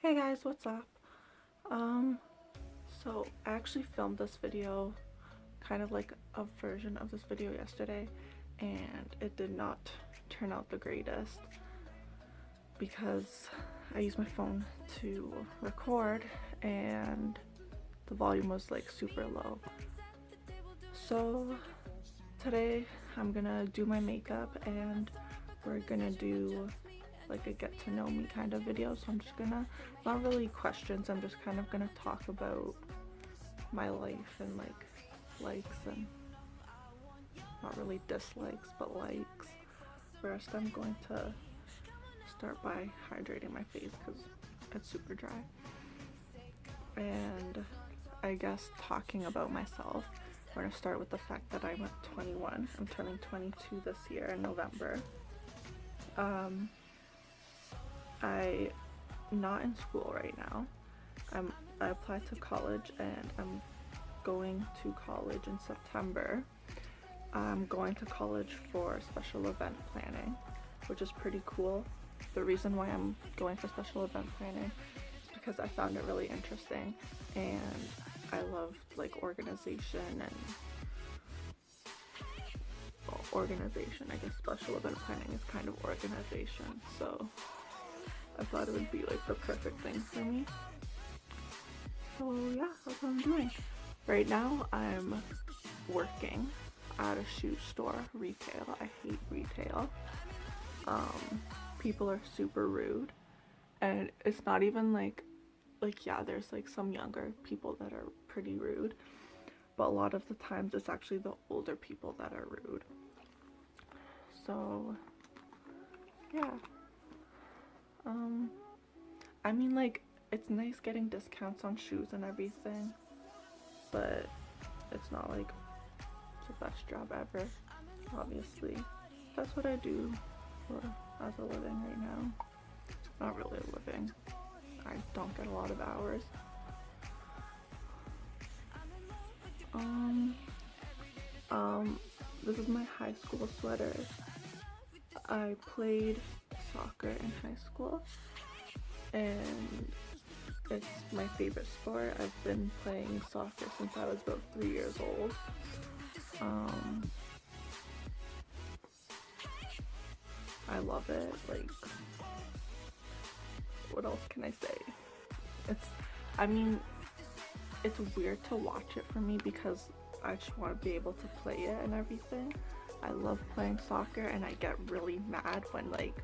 Hey guys, what's up? Um, so I actually filmed this video, kind of like a version of this video yesterday, and it did not turn out the greatest because I used my phone to record and the volume was like super low. So today I'm gonna do my makeup and we're gonna do like a get to know me kind of video. So I'm just gonna, not really questions, I'm just kind of gonna talk about my life and like likes and not really dislikes but likes. First I'm going to start by hydrating my face because it's super dry, and I guess talking about myself. We're gonna start with the fact that I'm 21. I'm turning 22 this year in November. I'm not in school right now. I applied to college and I'm going to college in September. I'm going to college for special event planning, which is pretty cool. The reason why I'm going for special event planning is because I found it really interesting and I love like organization and I guess special event planning is kind of organization, so I thought it would be like the perfect thing for me. So yeah, that's what I'm doing. Right now I'm working at a shoe store, retail. I hate retail. People are super rude, and it's not even like yeah, there's like some younger people that are pretty rude, but a lot of the times it's actually the older people that are rude. So yeah, I mean, like, it's nice getting discounts on shoes and everything, but it's not like the best job ever, obviously. That's what I do for as a living right now. Not really a living. I don't get a lot of hours. This is my high school sweater. I played soccer in high school and it's my favorite sport. I've been playing soccer since I was about 3 years old. I love it. Like, what else can I say? I mean, it's weird to watch it for me because I just want to be able to play it and everything. I love playing soccer and I get really mad when like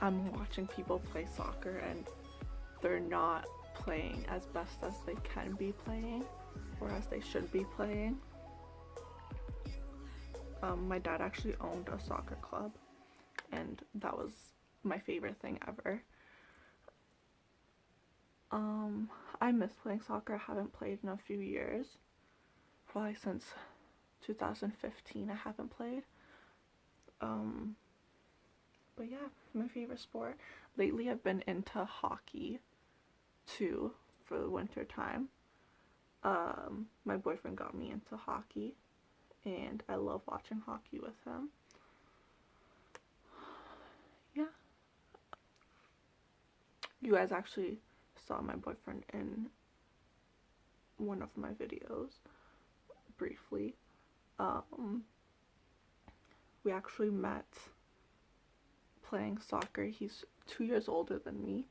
I'm watching people play soccer and they're not playing as best as they can be playing or as they should be playing. My dad actually owned a soccer club and that was my favorite thing ever. I miss playing soccer. I haven't played in a few years. Probably since 2015 I haven't played. But yeah, my favorite sport. Lately I've been into hockey too for the winter time. My boyfriend got me into hockey and I love watching hockey with him. Yeah. You guys actually saw my boyfriend in one of my videos briefly. We actually met playing soccer. He's 2 years older than me,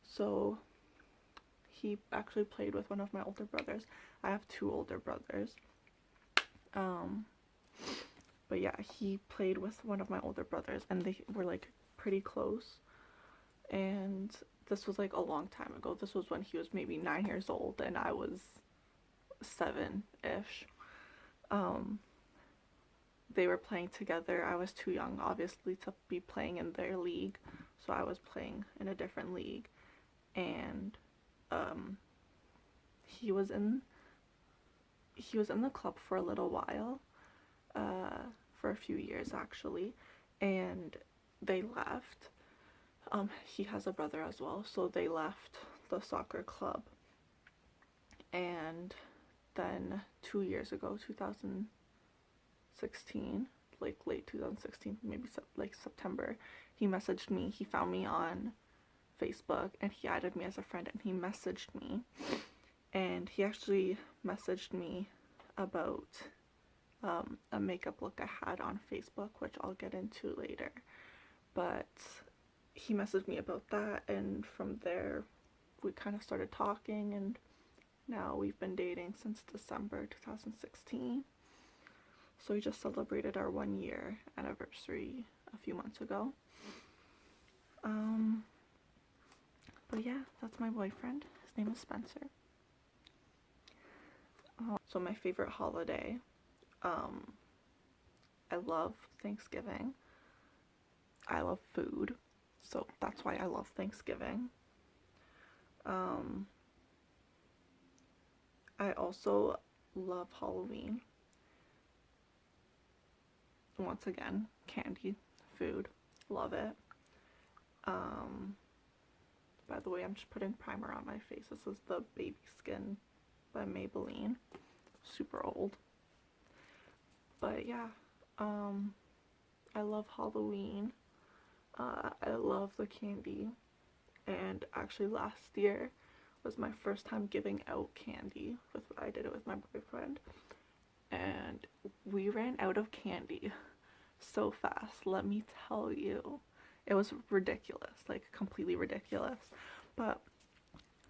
so he actually played with one of my older brothers. I have 2 older brothers. But yeah, he played with one of my older brothers and they were like pretty close. And this was like a long time ago. This was when he was maybe 9 years old and I was 7-ish. They were playing together. I was too young, obviously, to be playing in their league, so I was playing in a different league. And he was in the club for a little while, for a few years actually, and they left. He has a brother as well, so they left the soccer club. And then 2 years ago, 2016, like late 2016, maybe like September, he messaged me. He found me on Facebook, and he added me as a friend, and he messaged me, and he actually messaged me about a makeup look I had on Facebook, which I'll get into later. But he messaged me about that, and from there we kind of started talking, and now we've been dating since December 2016. So we just celebrated our 1-year anniversary a few months ago. But yeah, that's my boyfriend. His name is Spencer. So my favorite holiday, I love Thanksgiving. I love food, so that's why I love Thanksgiving. I also love Halloween. Once again, candy, food, love it. By the way, I'm just putting primer on my face. This is the Baby Skin by Maybelline. Super old. But yeah, I love Halloween. I love the candy. And actually last year was my first time giving out candy. I did it with my boyfriend. And we ran out of candy so fast, let me tell you. It was ridiculous, like completely ridiculous. But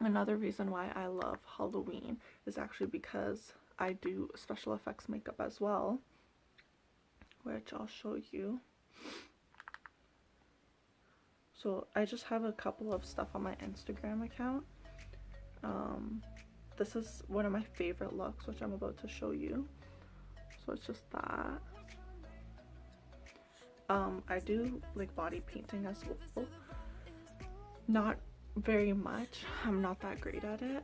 another reason why I love Halloween is actually because I do special effects makeup as well, which I'll show you. So I just have a couple of stuff on my Instagram account. This is one of my favorite looks, which I'm about to show you. So it's just that. I do like body painting as well. Not very much. I'm not that great at it.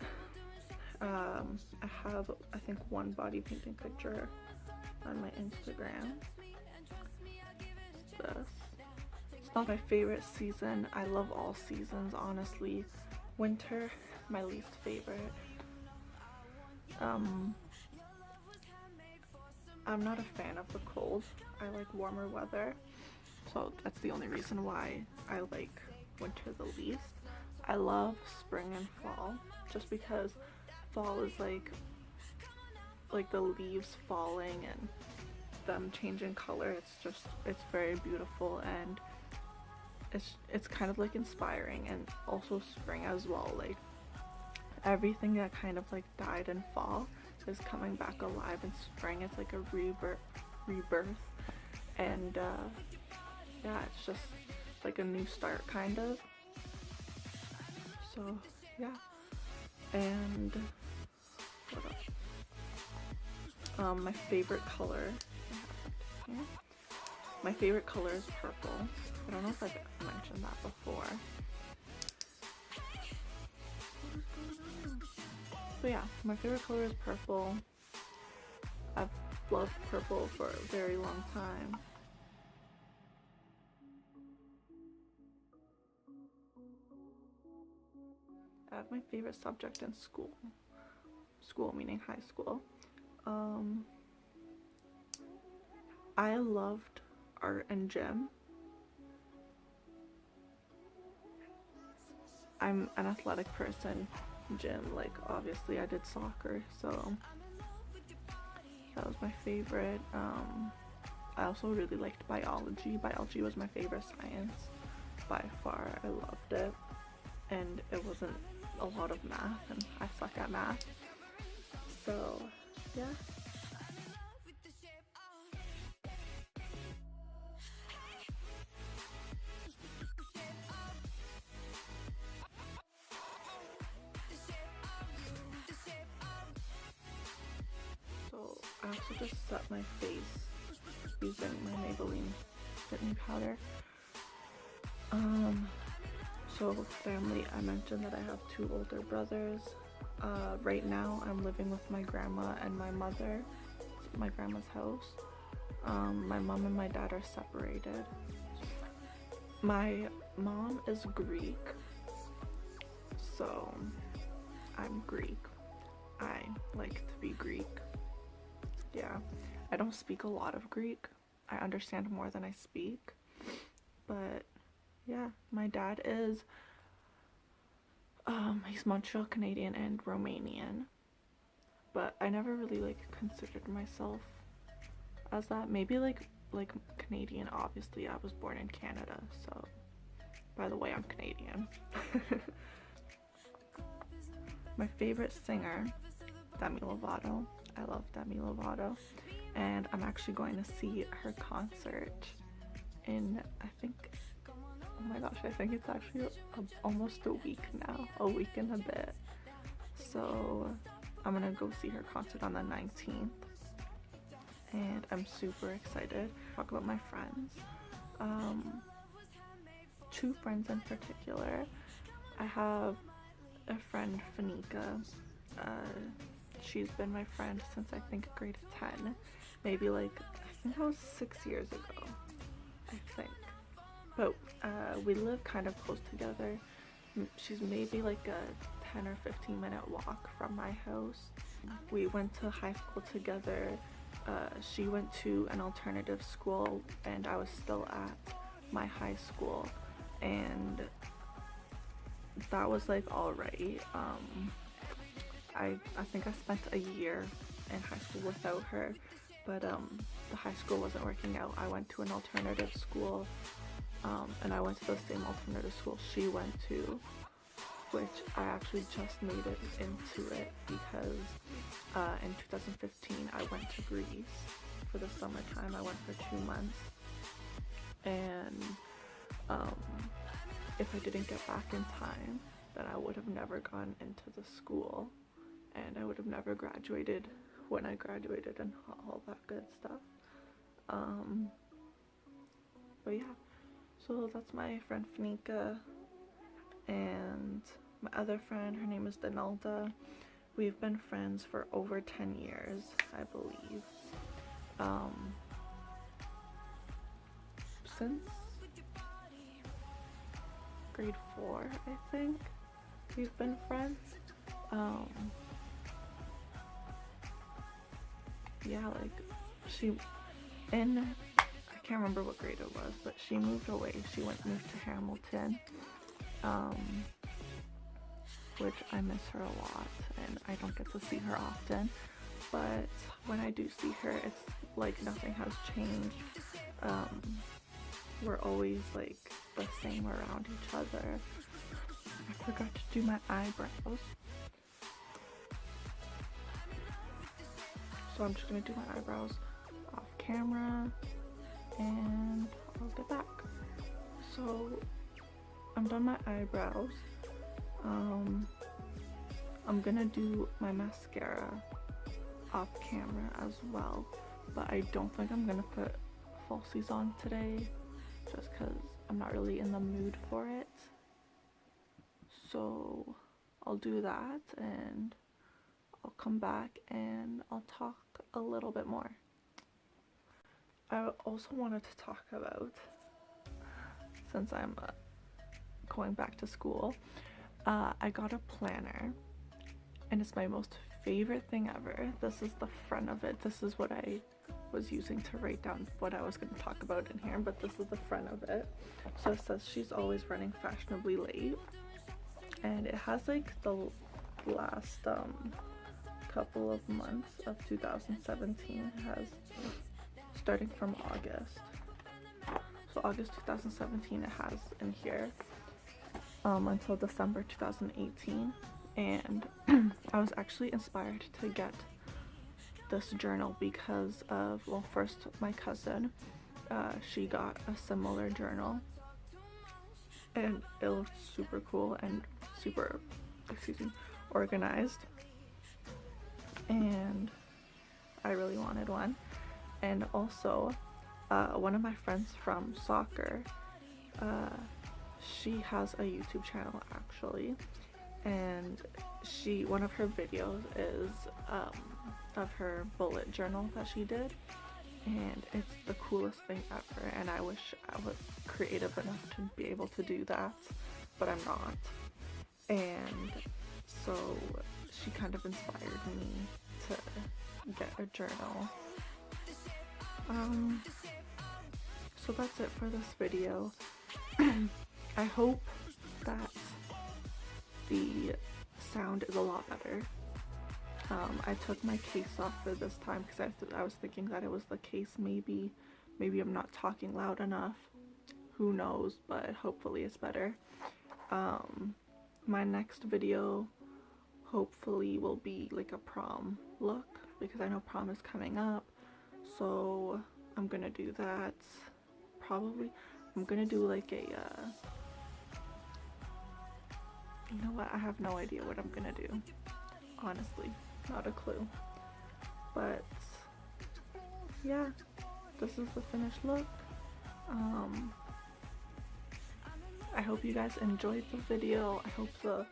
I have, I think, one body painting picture on my Instagram. This. It's not my favorite season. I love all seasons, honestly. Winter, my least favorite. I'm not a fan of the cold. I like warmer weather. So that's the only reason why I like winter the least. I love spring and fall just because fall is like the leaves falling and them changing color. It's very beautiful, and it's kind of like inspiring. And also spring as well, like everything that kind of like died in fall is coming back alive in spring. It's like a rebirth, and yeah, it's just like a new start kind of. So yeah. And what else? My favorite color, my favorite color is purple. I don't know if I've mentioned that before. But yeah, my favorite color is purple. I've loved purple for a very long time. I have my favorite subject in school. School meaning high school. I loved art and gym. I'm an athletic person. Gym, like obviously I did soccer, so that was my favorite. I also really liked biology. Biology was my favorite science by far. I loved it, and it wasn't a lot of math, and I suck at math, so yeah. So I also just set my face using my Maybelline Fit Me powder. So family, I mentioned that I have 2 older brothers. Right now I'm living with my grandma and my mother. It's my grandma's house. My mom and my dad are separated. My mom is Greek, so I'm Greek. I like to be Greek. Yeah, I don't speak a lot of Greek. I understand more than I speak. But yeah, my dad is He's Montreal Canadian and Romanian, but I never really like considered myself as that. Maybe like Canadian. Obviously, I was born in Canada, so by the way, I'm Canadian. My favorite singer, Demi Lovato. I love Demi Lovato, and I'm actually going to see her concert in, I think, oh my gosh, I think it's actually almost a week now, a week and a bit. So I'm gonna go see her concert on the 19th, and I'm super excited. Talk about my friends. Two friends in particular. I have a friend, Fanika. She's been my friend since I think grade 10. Maybe like, I think that was 6 years ago, I think. But we live kind of close together. She's maybe like a 10 or 15 minute walk from my house. We went to high school together. She went to an alternative school and I was still at my high school, and that was like alright. I think I spent a year in high school without her, but the high school wasn't working out. I went to an alternative school, and I went to the same alternative school she went to, which I actually just made it into it because in 2015 I went to Greece for the summertime. I went for 2 months, and if I didn't get back in time, then I would have never gone into the school, and I would have never graduated when I graduated and all that good stuff. But yeah, so that's my friend Fanika, and my other friend, her name is Donalda. We've been friends for over 10 years, I believe. Since grade 4, I think we've been friends. Yeah, like I can't remember what grade it was, but she moved away. She moved to Hamilton, which I miss her a lot, and I don't get to see her often. But when I do see her, it's like nothing has changed. We're always like the same around each other. I forgot to do my eyebrows, so I'm just gonna do my eyebrows off camera and I'll get back. So I'm done my eyebrows. I'm gonna do my mascara off camera as well, but I don't think I'm gonna put falsies on today just because I'm not really in the mood for it. So I'll do that and I'll come back and I'll talk a little bit more. I also wanted to talk about, since I'm going back to school, I got a planner, and it's my most favorite thing ever. This is the front of it. This is what I was using to write down what I was going to talk about in here, but this is the front of it. So it says she's always running fashionably late, and it has like the last couple of months of 2017. It has starting from August. So August 2017 it has in here until December 2018. And I was actually inspired to get this journal because of, well, first my cousin, she got a similar journal and it looked super cool and super, organized, and I really wanted one. And also one of my friends from soccer, she has a YouTube channel actually, and one of her videos is of her bullet journal that she did, and it's the coolest thing ever, and I wish I was creative enough to be able to do that, but I'm not. And so she kind of inspired me to get a journal. So that's it for this video. I hope that the sound is a lot better. I took my case off for this time because I was thinking that it was the case. Maybe I'm not talking loud enough. Who knows, but hopefully it's better. My next video hopefully will be like a prom look because I know prom is coming up. So I'm gonna do that. Probably I'm gonna do like a you know what, I have no idea what I'm gonna do, honestly, not a clue. But yeah, this is the finished look. I hope you guys enjoyed the video. I hope the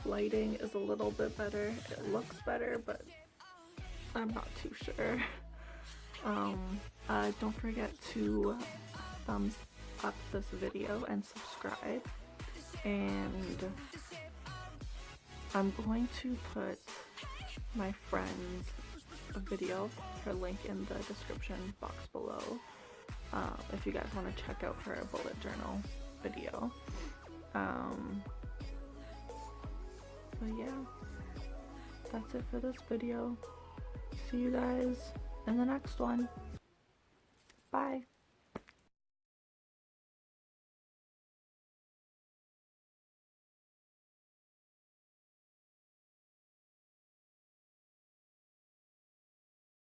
lighting is a little bit better. It looks better, but I'm not too sure. Don't forget to thumbs up this video and subscribe. And I'm going to put my friend's video, her link in the description box below, if you guys want to check out her bullet journal video. But yeah, that's it for this video. See you guys in the next one. Bye.